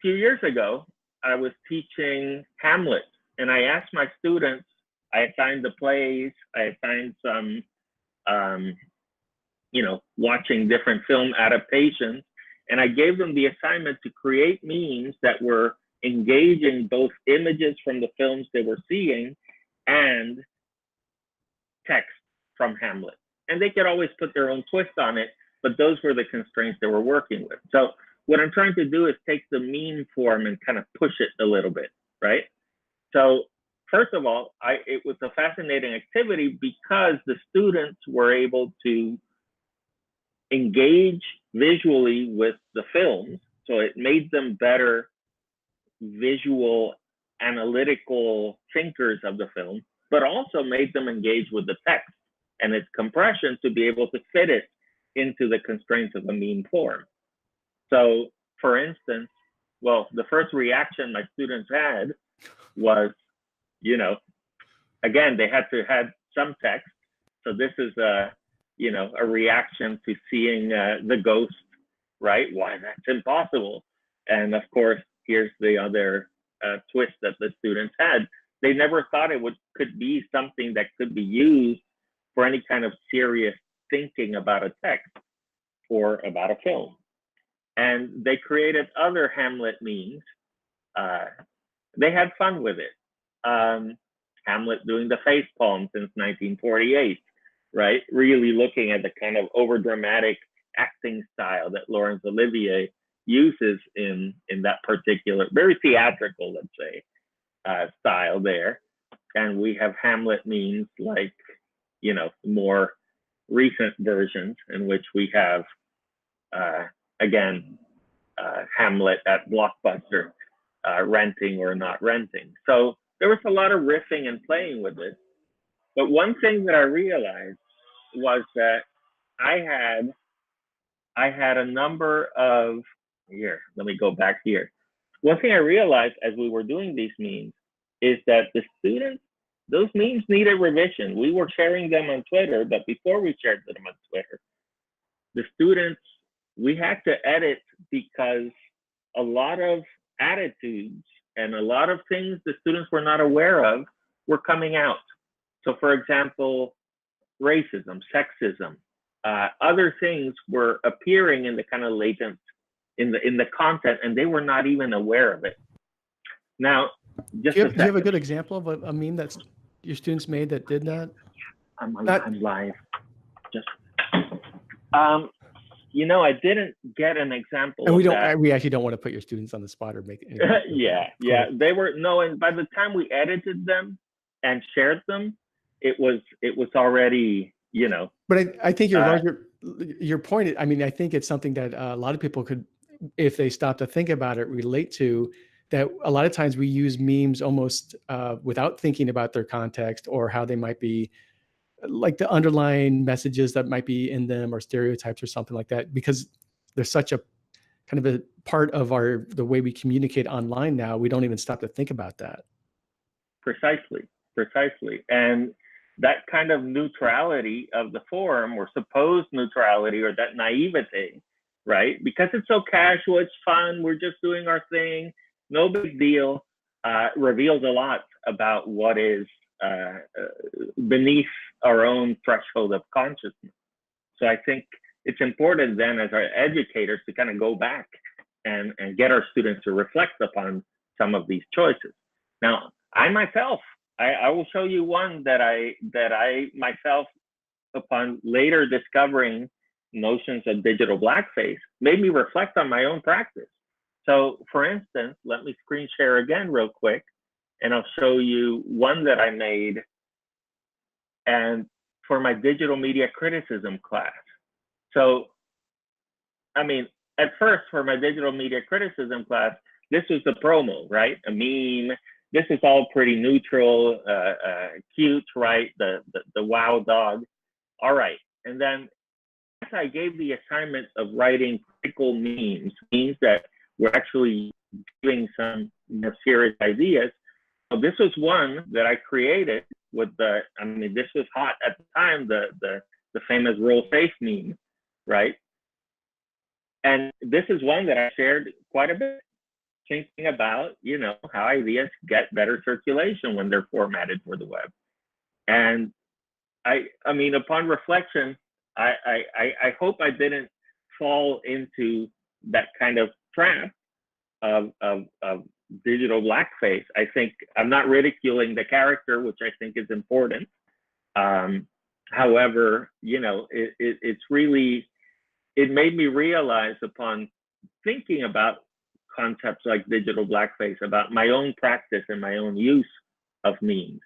few years ago, I was teaching Hamlet, and I asked my students, I assigned the plays, I assigned some, um, watching different film adaptations, and I gave them the assignment to create memes that were engaging both images from the films they were seeing and text from Hamlet. And they could always put their own twist on it, but those were the constraints they were working with. So what I'm trying to do is take the meme form and kind of push it a little bit, right? So first of all, it was a fascinating activity because the students were able to engage visually with the films. So it made them better visual, analytical thinkers of the film, but also made them engage with the text and its compression to be able to fit it into the constraints of a meme form. So, for instance, well, the first reaction my students had was, again, they had to have some text. So this is a reaction to seeing the ghost, right? Why, that's impossible. And of course, here's the other twist that the students had. They never thought could be something that could be used for any kind of serious thinking about a text or about a film. And they created other Hamlet memes. They had fun with it. Hamlet doing the face palm since 1948, right? Really looking at the kind of overdramatic acting style that Laurence Olivier uses in that particular, very theatrical, let's say, style there. And we have Hamlet memes like, more recent versions in which we have, again, Hamlet at Blockbuster, renting or not renting. So there was a lot of riffing and playing with it. But one thing that I realized was that I had a number of, here, let me go back here. One thing I realized as we were doing these memes is that the students, those memes needed revision. We were sharing them on Twitter, but before we shared them on Twitter, the students, we had to edit because a lot of attitudes and a lot of things the students were not aware of were coming out. So for example, racism, sexism, other things were appearing in the kind of latent, in the content, and they were not even aware of it. Now, just do you have a good example of a meme that your students made that did that? I'm live. Just, I didn't get an example. And that. We actually don't want to put your students on the spot or make it. Yeah. They were and by the time we edited them and shared them, it was already, But I think your point. I mean, I think it's something that a lot of people could, if they stop to think about it, relate to. That a lot of times we use memes almost without thinking about their context or how they might be, like the underlying messages that might be in them or stereotypes or something like that, because there's such a kind of a part of the way we communicate online now. We don't even stop to think about that. Precisely. And that kind of neutrality of the forum, or supposed neutrality, or that naivete, right? Because it's so casual, it's fun, we're just doing our thing, no big deal, reveals a lot about what is beneath our own threshold of consciousness. So I think it's important then as our educators to kind of go back and get our students to reflect upon some of these choices. Now, I myself, I will show you one that I myself, upon later discovering notions of digital blackface, made me reflect on my own practice. So for instance, let me screen share again real quick, and I'll show you one that I made and for my digital media criticism class. So, I mean, at first for my digital media criticism class, this was the promo, right? A meme. This is all pretty neutral, cute, right? The wow dog. All right. And then I gave the assignment of writing critical memes that were actually giving some more serious ideas. So this was one that I created with this was hot at the time, the famous roll face meme, right? And this is one that I shared quite a bit. thinking about, you know, how ideas get better circulation when they're formatted for the web. And I mean, upon reflection, I hope I didn't fall into that kind of trap of digital blackface. I think I'm not ridiculing the character, which I think is important. However, you know, it's really, it made me realize upon thinking about concepts like digital blackface, about my own practice and my own use of memes,